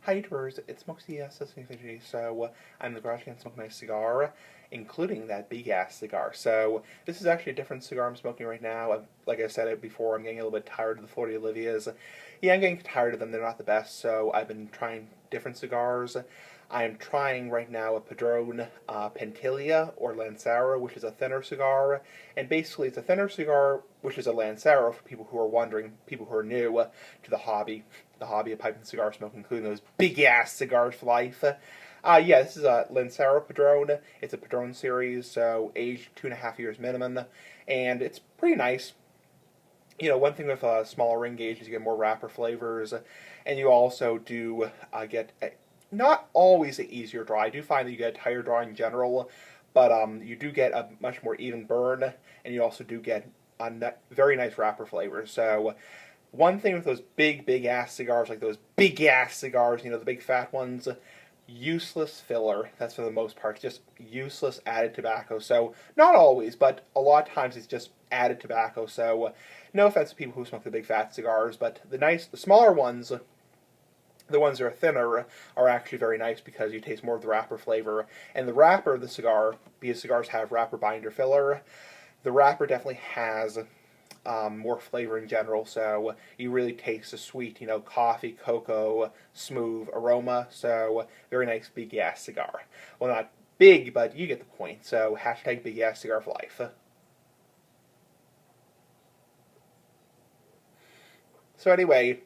Hi YouTubers, it's Moxie Sesame. I'm the garage can smoke my cigar, including that big ass cigar. So this is actually a different cigar I'm smoking right now. Like I said it before, I'm getting a little bit tired of the Florida Olivias. Yeah, I'm getting tired of them. They're not the best, so I've been trying different cigars. I'm trying right now a Padron Pentilla or Lancero, which is a thinner cigar. And basically, it's a thinner cigar, which is a Lancero for people who are wondering, people who are new to the hobby of pipe and cigar smoking, including those big ass cigars for life. Yeah, this is a Lancero Padron. It's a Padron series, so aged 2.5 years minimum, and it's pretty nice. You know, one thing with a smaller ring gauge is you get more wrapper flavors, and you also do get not always an easier draw. I do find that you get a tighter draw in general, but you do get a much more even burn, and you also do get a very nice wrapper flavors. So one thing with those big ass cigars, like those big ass cigars, you know, the big fat ones, useless filler. That's for the most part, just useless added tobacco. So not always, but a lot of times it's just added tobacco. So no offense to people who smoke the big fat cigars, but the smaller ones, the ones that are thinner, are actually very nice because you taste more of the wrapper flavor. And the wrapper of the cigar, because cigars have wrapper binder filler, the wrapper definitely has more flavor in general, so you really taste the sweet, you know, coffee, cocoa, smooth aroma. So very nice big ass cigar. Well, not big, but you get the point. So hashtag big ass cigar for life. So anyway,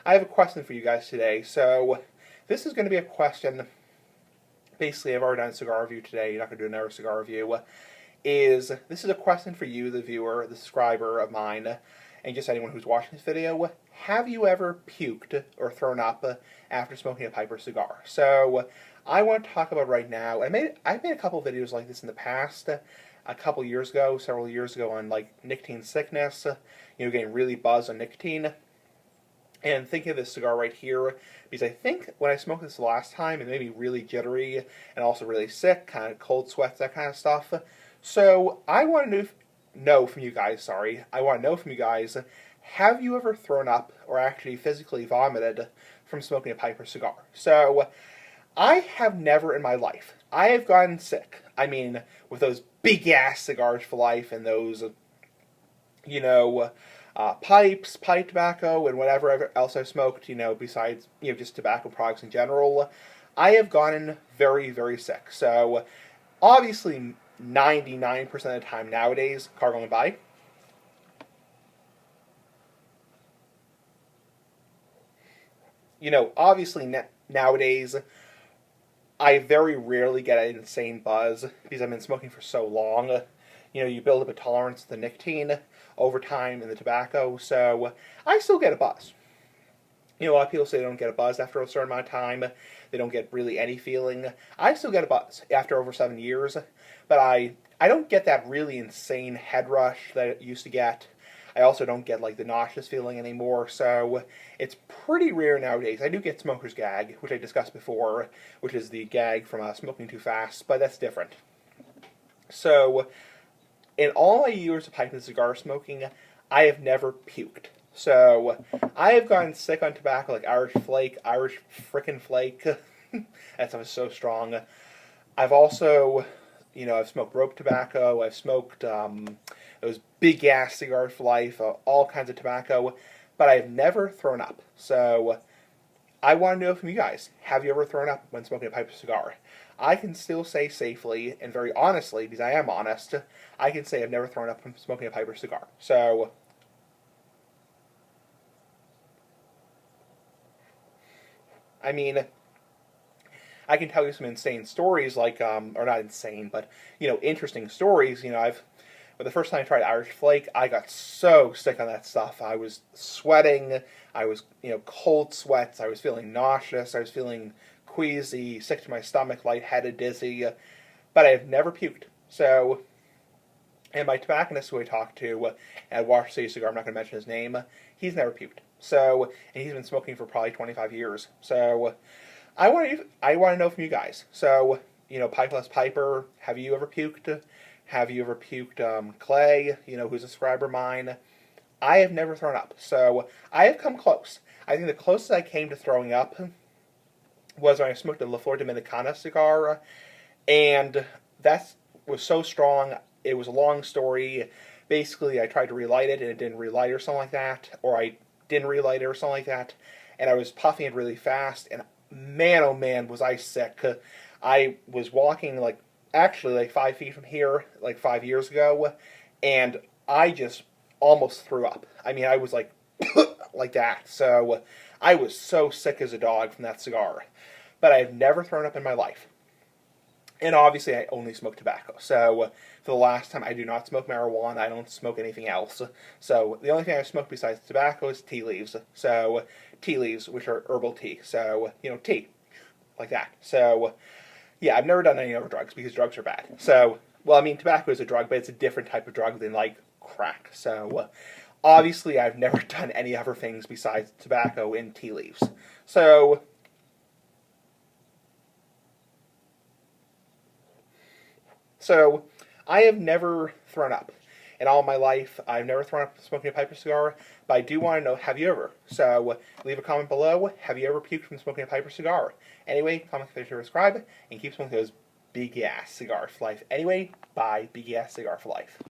I have a question for you guys today. So this is going to be a question. Basically, I've already done a cigar review today. You're not going to do another cigar review. This is a question for you, the viewer, the subscriber of mine, and just anyone who's watching this video. Have you ever puked or thrown up after smoking a pipe or cigar? So I want to talk about right now. I've made a couple videos like this in the past, a couple years ago, several years ago, on like nicotine sickness, you know, getting really buzzed on nicotine. And thinking of this cigar right here, because I think when I smoked this last time, it made me really jittery and also really sick, kind of cold sweats, that kind of stuff. So I want to know from you guys, have you ever thrown up or actually physically vomited from smoking a pipe or cigar? So I have never in my life. I have gotten sick. I mean, with those big ass cigars for life and those, you know, pipes, pipe tobacco, and whatever else I've smoked, you know, besides, you know, just tobacco products in general, I have gotten very sick. So obviously 99% of the time nowadays, car going by, you know, obviously nowadays, I very rarely get an insane buzz because I've been smoking for so long. You know, you build up a tolerance to the nicotine over time in the tobacco, so I still get a buzz. You know, a lot of people say they don't get a buzz after a certain amount of time. They don't get really any feeling. I still get a buzz after over 7 years, but I don't get that really insane head rush that I used to get. I also don't get like the nauseous feeling anymore, so it's pretty rare nowadays. I do get smoker's gag, which I discussed before, which is the gag from smoking too fast, but that's different. So in all my years of pipe and cigar smoking, I have never puked. So I have gotten sick on tobacco like Irish Flake, Irish frickin' Flake. That stuff is so strong. I've also, you know, I've smoked rope tobacco. I've smoked those big ass cigars for life, all kinds of tobacco, but I've never thrown up. So I want to know from you guys, have you ever thrown up when smoking a pipe or cigar? I can still say safely and very honestly, because I am honest, I can say I've never thrown up from smoking a pipe or cigar. So I mean, I can tell you some insane stories, like, or not insane, but, you know, interesting stories. You know, but the first time I tried Irish Flake, I got so sick on that stuff. I was sweating, I was, you know, cold sweats, I was feeling nauseous, I was feeling queasy, sick to my stomach, lightheaded, dizzy, but I have never puked. So, and my tobacconist who I talked to at Washington City Cigar, I'm not going to mention his name, he's never puked. So, and he's been smoking for probably 25 years. So, I want to know from you guys. So, you know, Pipeless Piper, have you ever puked? Have you ever puked Clay, you know, who's a subscriber of mine? I have never thrown up. So, I have come close. I think the closest I came to throwing up was when I smoked a La Flor Dominicana cigar, and that was so strong. It was a long story. Basically, I tried to relight it and it didn't relight or something like that, or I didn't relight it or something like that, and I was puffing it really fast, and man, oh man, was I sick. I was walking like actually like 5 feet from here, like 5 years ago, and I just almost threw up. I mean, I was like like that. So I was so sick as a dog from that cigar, but I've never thrown up in my life. And obviously, I only smoke tobacco. So for the last time, I do not smoke marijuana. I don't smoke anything else. So the only thing I smoke besides tobacco is tea leaves. So tea leaves, which are herbal tea. So tea like that. So yeah, I've never done any other drugs because drugs are bad. So well, I mean, tobacco is a drug, but it's a different type of drug than like crack. So obviously, I've never done any other things besides tobacco and tea leaves. So So, I have never thrown up. In all my life, I've never thrown up smoking a pipe or cigar, but I do want to know, have you ever? So, leave a comment below. Have you ever puked from smoking a pipe or cigar? Anyway, comment, share, subscribe, and keep smoking those big ass cigars for life. Anyway, bye, big ass cigar for life.